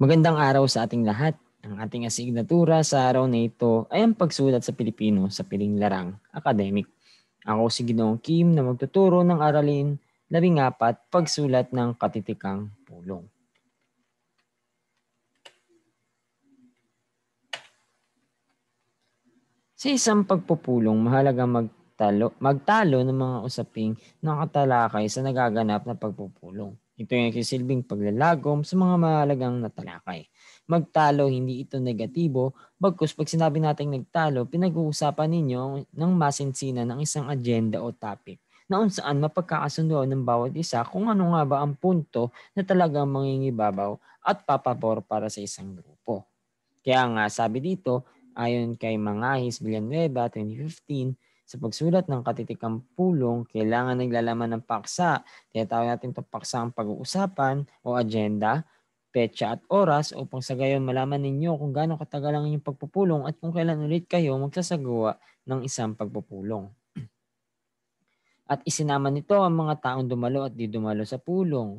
Magandang araw sa ating lahat. Ang ating asignatura sa araw na ito ay ang pagsulat sa Pilipino sa piling larang academic. Ako si Ginoong Kim na magtuturo ng aralin 14 pagsulat ng katitikang pulong. Sa isang pagpupulong, mahalagang magtalo ng mga usaping nakatalakay sa nagaganap na pagpupulong. Ito ay nagsisilbing paglalagom sa mga mahalagang natalakay. Magtalo, hindi ito negatibo, bagkus pag sinabi nating nagtalo, pinag-uusapan ninyo ng masinsinan ng isang agenda o topic na saan mapagkakasunduan ng bawat isa kung ano nga ba ang punto na talagang mangingibabaw at papabor para sa isang grupo. Kaya nga sabi dito, ayon kay Mangahis Villanueva 2015, sa pagsulat ng katitikang pulong, kailangan naglalaman ng paksa. Tinatawag natin itong paksa ang pag-uusapan o agenda, petsa at oras upang sa gayon malaman ninyo kung gaano katagal ang inyong pagpupulong at kung kailan ulit kayo magsasagawa ng isang pagpupulong. At isinama nito ang mga taong dumalo at di dumalo sa pulong.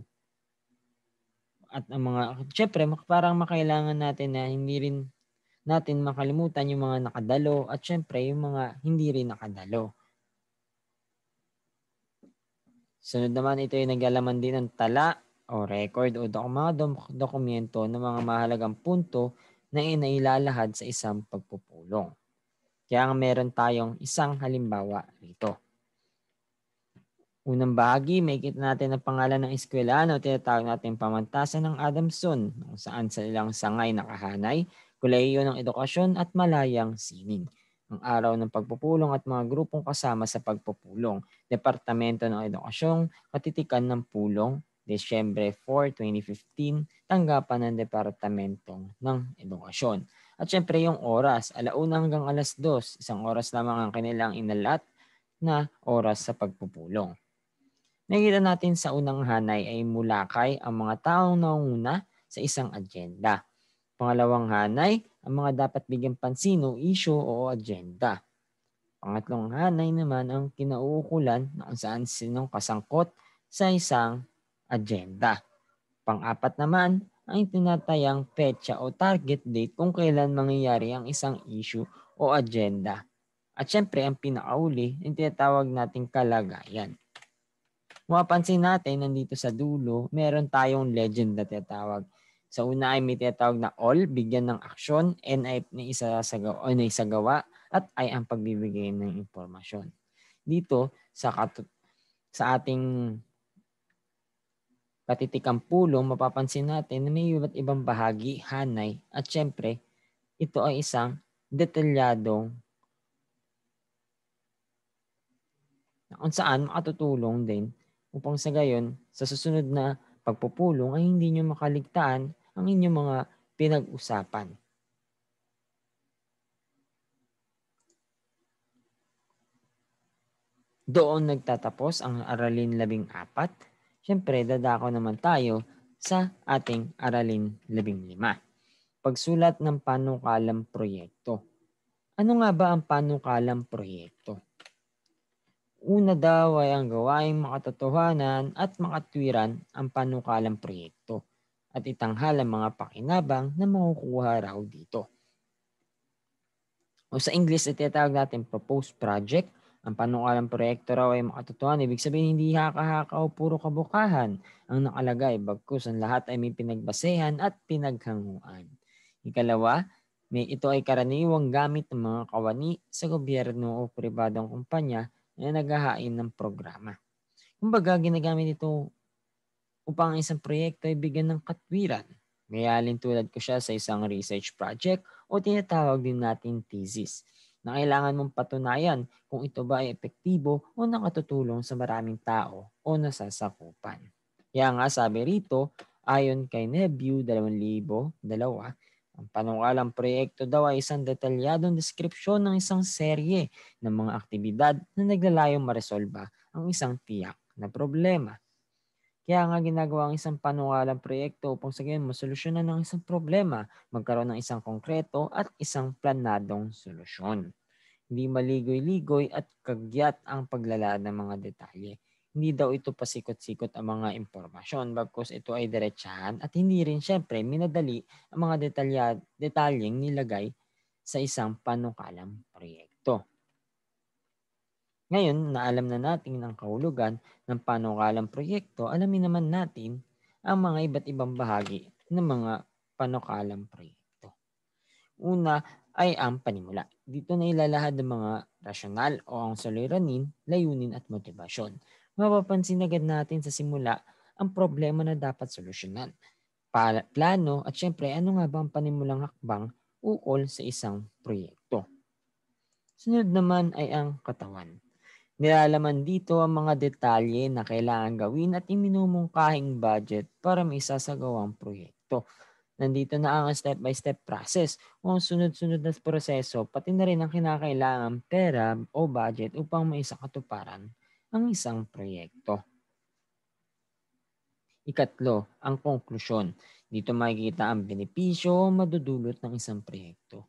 At ang mga, syempre, parang makailangan natin na hindi rin natin makalimutan yung mga nakadalo at syempre yung mga hindi rin nakadalo. Sunod naman, ito ay naglalaman din ng tala o record o mga dokumento ng mga mahalagang punto na inailalahad sa isang pagpupulong. Kaya nga meron tayong isang halimbawa rito. Unang bahagi, makikita natin ang pangalan ng eskwelahan o tinatawag natin pamantasan ng Adamson, kung saan sa ilang sangay nakahanay, kolehiyo ng edukasyon at malayang sining. Ang araw ng pagpupulong at mga grupong kasama sa pagpupulong. Departamento ng Edukasyon, katitikan ng pulong, Desyembre 4, 2015, tanggapan ng Departamento ng Edukasyon. At syempre yung oras, 1:00 hanggang 2:00, isang oras lamang ang kanilang inalat na oras sa pagpupulong. Nakikita natin sa unang hanay ay mulakay ang mga taong naunguna sa isang agenda. Pangalawang hanay, ang mga dapat bigyan pansin o issue o agenda. Pangatlong hanay naman ang kinauukulan na kung saan sinong kasangkot sa isang agenda. Pang-apat naman, ang tinatayang petsa o target date kung kailan mangyayari ang isang issue o agenda. At syempre, ang pinakauli, yung tinatawag nating kalagayan. Mapapansin natin, nandito sa dulo, meron tayong legend na tinatawag. Sa una ay may tinatawag na all, bigyan ng aksyon, N ay naisagawa, at I ang pagbibigay ng impormasyon. Dito, sa ating katitikang pulong, mapapansin natin na may iba't ibang bahagi, hanay, at syempre, ito ay isang detalyadong na kung saan makatutulong din upang sa gayon, sa susunod na pagpupulong ay hindi nyo makaligtaan ang inyong mga pinag-usapan. Doon nagtatapos ang aralin 14. Siyempre, dadako naman tayo sa ating aralin 15. Pagsulat ng panukalang proyekto. Ano nga ba ang panukalang proyekto? Una daw ay ang gawaing makatotohanan at makatwiran ang panukalang proyekto at itanghal ang mga pakinabang na makukuha raw dito. O sa English, tinatawag natin proposed project. Ang panukalang proyekto raw ay makatotohanan. Ibig sabihin, hindi haka-haka o puro kabukahan ang nakalagay. Bagkus ang lahat ay may pinagbasehan at pinaghanguan. Ikalawa, ito ay karaniwang gamit ng mga kawani sa gobyerno o pribadong kumpanya na naghahain ng programa. Kumbaga, ginagamit ito upang ang isang proyekto ay bigyan ng katwiran. Mayalin tulad ko siya sa isang research project o tinatawag din natin thesis na kailangan mong patunayan kung ito ba ay epektibo o nakatutulong sa maraming tao o nasasakupan. Kaya nga sabi rito, ayon kay Nebue 2002, ang panukalang proyekto daw ay isang detalyadong deskripsyon ng isang serye ng mga aktibidad na naglalayong maresolba ang isang tiyak na problema. Kaya nga ginagawa ang isang panukalang proyekto upang sa gayon masolusyonan ng isang problema, magkaroon ng isang konkreto at isang planadong solusyon. Hindi maligoy-ligoy at kagyat ang paglalaan ng mga detalye. Hindi daw ito pasikot-sikot ang mga impormasyon, bagkus ito ay diretsahan at hindi rin syempre minadali ang mga detalyeng nilagay sa isang panukalang proyekto. Ngayon na alam na natin ang kahulugan ng panukalang proyekto, alamin naman natin ang mga iba't ibang bahagi ng mga panukalang proyekto. Una ay ang panimula. Dito na ilalahad ng mga rasyonal o ang suliranin, layunin at motibasyon. Mapapansin agad natin sa simula ang problema na dapat solusyonan, plano at syempre ano nga ba ang panimulang hakbang ukol sa isang proyekto. Sunod naman ay ang katawan. Nilalaman dito ang mga detalye na kailangan gawin at iminumungkahing budget para may sasagawang proyekto. Nandito na ang step-by-step process o ang sunod-sunod na proseso, pati na rin ang kinakailangan pera o budget upang maisakatuparan ang isang proyekto. Ikatlo, ang konklusyon. Dito makikita ang benepisyo o madudulot ng isang proyekto.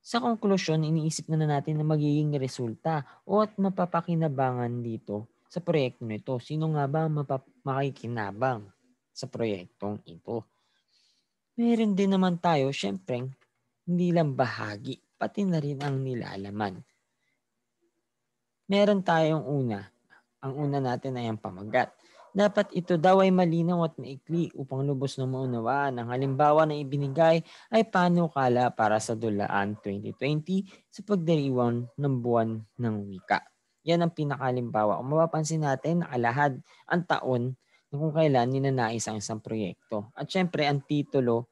Sa konklusyon, iniisip na natin na magiging resulta o at mapapakinabangan dito sa proyekto nito. Sino nga ba makikinabang sa proyektong ito? Meron din naman tayo, syempre, hindi lang bahagi, pati na rin ang nilalaman. Meron tayong una. Ang una natin ay ang pamagat. Dapat ito daw ay malinaw at maikli upang lubos na maunawaan. Ang halimbawa na ibinigay ay panukala para sa dulaan 2020 sa pagdiriwang ng buwan ng wika. Yan ang pinakalimbawa. Kung mapapansin natin, nakalahad ang taon na kung kailan ninanais ang isang proyekto. At syempre, ang titulo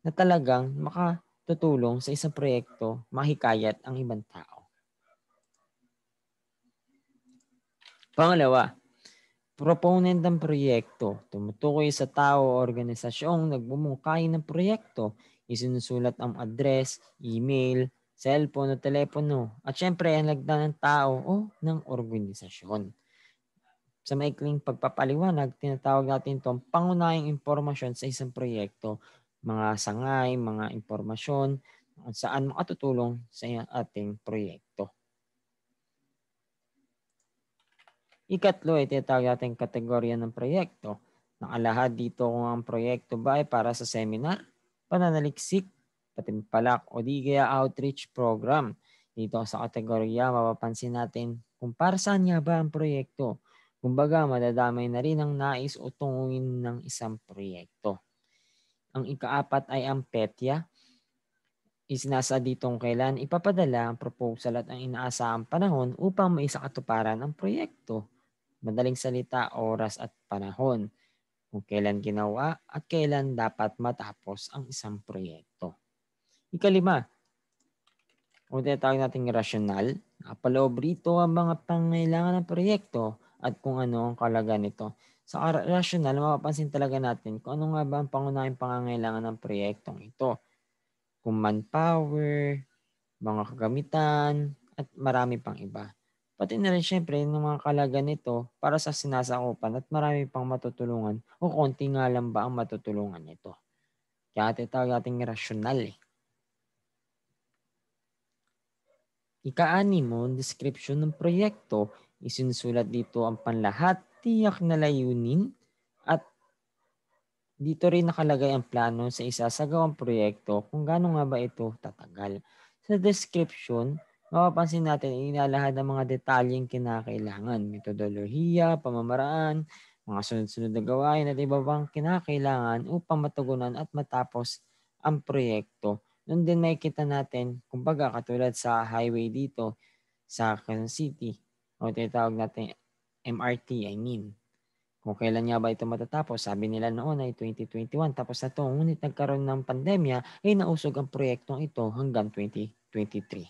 na talagang makatutulong sa isang proyekto, mahikayat ang ibang tao. Pangalawa, proponent ng proyekto. Tumutukoy sa tao o organisasyong nagbumungkahi ng proyekto. Isinusulat ang address, email, cellphone o telepono. At syempre, ang lagda ng tao o ng organisasyon. Sa maikling pagpapaliwanag, tinatawag natin itong pangunahing impormasyon sa isang proyekto. Mga sangay, mga impormasyon, saan makatutulong sa ating proyekto. Ikatlo ay tinatawag natin kategorya ng proyekto. Nakalahad dito kung ang proyekto ba ay para sa seminar, pananaliksik, patimpalak o di kaya outreach program. Dito sa kategorya mapapansin natin kung para saan nga ba ang proyekto. Kumbaga madadamay na rin ang nais o tungungin ng isang proyekto. Ang ikaapat ay ang petya. Isinasa ditong kailan ipapadala ang proposal at ang inaasahang panahon upang maisakatuparan ang proyekto. Madaling salita, oras at panahon. Kung kailan ginawa at kailan dapat matapos ang isang proyekto. Ikalima, o tinatawag nating rasyonal. Nakapaloob rito ang mga pangailangan ng proyekto at kung ano ang kalaga nito. Sa rasyonal, mapapansin talaga natin kung ano nga ba ang pangunahing pangangailangan ng proyektong ito. Kung manpower, mga kagamitan, at marami pang iba. Pati na rin syempre ng mga kalaga nito para sa sinasakupan at marami pang matutulungan o konti nga lang ba ang matutulungan nito. Kaya tinatawag nating rasyonal eh. Ika-anim mo, description ng proyekto, isinusulat dito ang panlahat, tiyak na layunin at dito rin nakalagay ang plano sa isasagawang proyekto kung gaano nga ba ito tatagal. Sa description, mapapansin natin inalahad ang mga detalyeng kinakailangan, metodolohiya, pamamaraan, mga sunod-sunod na gawain at iba pang kinakailangan upang matugunan at matapos ang proyekto. Noon din makikita natin, kumbaga katulad sa highway dito sa Quezon City, o tinatawag natin MRT, I mean. Kung kailan nga ba ito matatapos, sabi nila noon ay 2021 tapos na ito. Ngunit nagkaroon ng pandemya ay nausog ang proyektong ito hanggang 2023.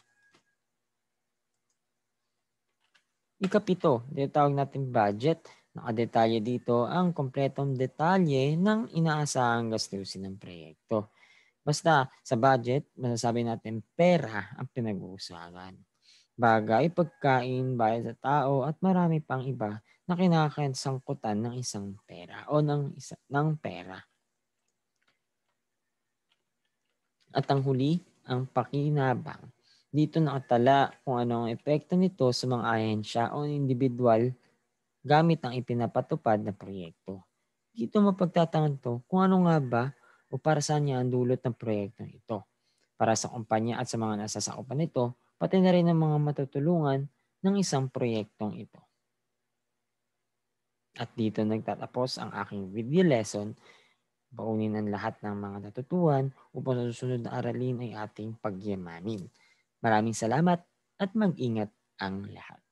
Ikapito, tinatawag natin budget. Nakadetalye dito ang kompletong detalye ng inaasahang gastusin ng proyekto. Basta sa budget, masasabi natin pera ang pinag-uusapan. Bagay, pagkain, bayad sa tao at marami pang iba na kinakasangkutan ng isang pera o ng pera. At ang huli, ang pakinabang. Dito nakatala kung ano ang epekto nito sa mga ahensya o individual gamit ang ipinapatupad na proyekto. Dito mapagtatanto kung ano nga ba o para saan niya ang dulot ng proyektong ito. Para sa kumpanya at sa mga nasasakupan nito, pati na rin ang mga matutulungan ng isang proyektong ito. At dito nagtatapos ang aking video lesson. Baunin ang lahat ng mga natutuhan upang sa susunod na aralin ay ating pagyamanin. Maraming salamat at mag-ingat ang lahat.